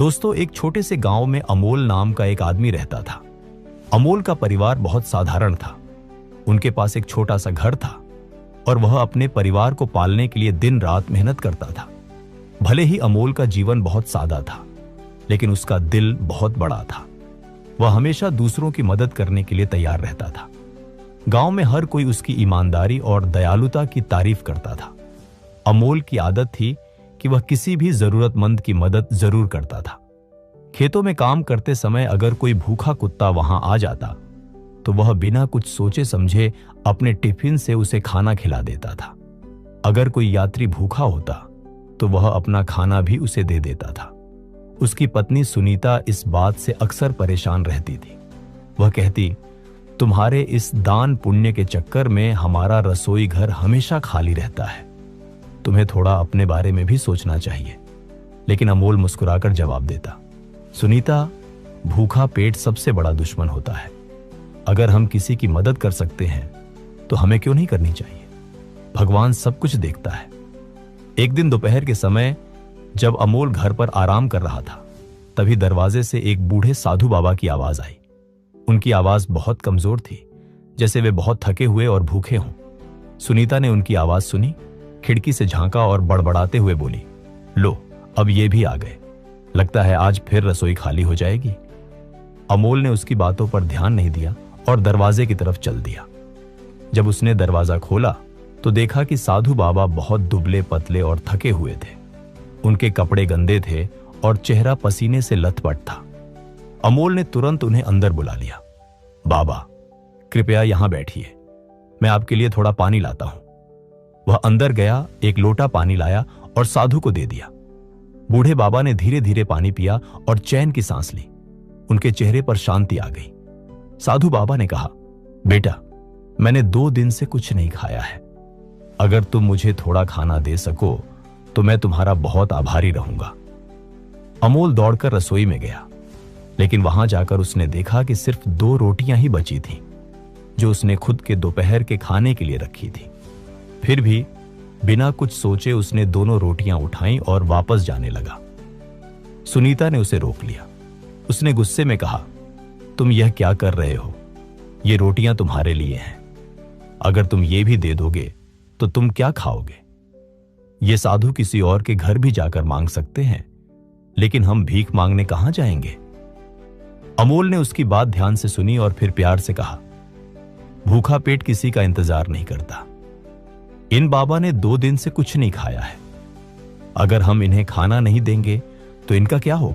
दोस्तों, एक छोटे से गांव में अमोल नाम का एक आदमी रहता था। अमोल का परिवार बहुत साधारण था। उनके पास एक छोटा सा घर था और वह अपने परिवार को पालने के लिए दिन रात मेहनत करता था। भले ही अमोल का जीवन बहुत सादा था, लेकिन उसका दिल बहुत बड़ा था। वह हमेशा दूसरों की मदद करने के लिए तैयार रहता था। गांव में हर कोई उसकी ईमानदारी और दयालुता की तारीफ करता था। अमोल की आदत थी कि वह किसी भी जरूरतमंद की मदद जरूर करता था। खेतों में काम करते समय अगर कोई भूखा कुत्ता वहां आ जाता तो वह बिना कुछ सोचे समझे अपने टिफिन से उसे खाना खिला देता था। अगर कोई यात्री भूखा होता तो वह अपना खाना भी उसे दे देता था। उसकी पत्नी सुनीता इस बात से अक्सर परेशान रहती थी। वह कहती, तुम्हारे इस दान पुण्य के चक्कर में हमारा रसोई घर हमेशा खाली रहता है। तुम्हें थोड़ा अपने बारे में भी सोचना चाहिए। लेकिन अमोल मुस्कुराकर जवाब देता, सुनीता, भूखा पेट सबसे बड़ा दुश्मन होता है। अगर हम किसी की मदद कर सकते हैं तो हमें क्यों नहीं करनी चाहिए? भगवान सब कुछ देखता है। एक दिन दोपहर के समय जब अमोल घर पर आराम कर रहा था, तभी दरवाजे से एक बूढ़े साधु बाबा की आवाज आई। उनकी आवाज बहुत कमजोर थी, जैसे वे बहुत थके हुए और भूखे हों। सुनीता ने उनकी आवाज सुनी, खिड़की से झांका और बड़बड़ाते हुए बोली, लो, अब ये भी आ गए। लगता है आज फिर रसोई खाली हो जाएगी। अमोल ने उसकी बातों पर ध्यान नहीं दिया और दरवाजे की तरफ चल दिया। जब उसने दरवाजा खोला तो देखा कि साधु बाबा बहुत दुबले पतले और थके हुए थे। उनके कपड़े गंदे थे और चेहरा पसीने से लथपथ था। अमोल ने तुरंत उन्हें अंदर बुला लिया। बाबा, कृपया यहां बैठिए, मैं आपके लिए थोड़ा पानी लाता हूं। वह अंदर गया, एक लोटा पानी लाया और साधु को दे दिया। बूढ़े बाबा ने धीरे धीरे पानी पिया और चैन की सांस ली। उनके चेहरे पर शांति आ गई। साधु बाबा ने कहा, बेटा, मैंने 2 दिन से कुछ नहीं खाया है। अगर तुम मुझे थोड़ा खाना दे सको तो मैं तुम्हारा बहुत आभारी रहूंगा। अमोल दौड़कर रसोई में गया, लेकिन वहां जाकर उसने देखा कि सिर्फ 2 रोटियां ही बची थीं, जो उसने खुद के दोपहर के खाने के लिए रखी थी। फिर भी बिना कुछ सोचे उसने दोनों रोटियां उठाईं और वापस जाने लगा। सुनीता ने उसे रोक लिया। उसने गुस्से में कहा, तुम यह क्या कर रहे हो? ये रोटियां तुम्हारे लिए हैं। अगर तुम ये भी दे दोगे तो तुम क्या खाओगे? ये साधु किसी और के घर भी जाकर मांग सकते हैं, लेकिन हम भीख मांगने कहां जाएंगे? अमोल ने उसकी बात ध्यान से सुनी और फिर प्यार से कहा, भूखा पेट किसी का इंतजार नहीं करता। इन बाबा ने 2 दिन से कुछ नहीं खाया है। अगर हम इन्हें खाना नहीं देंगे तो इनका क्या होगा?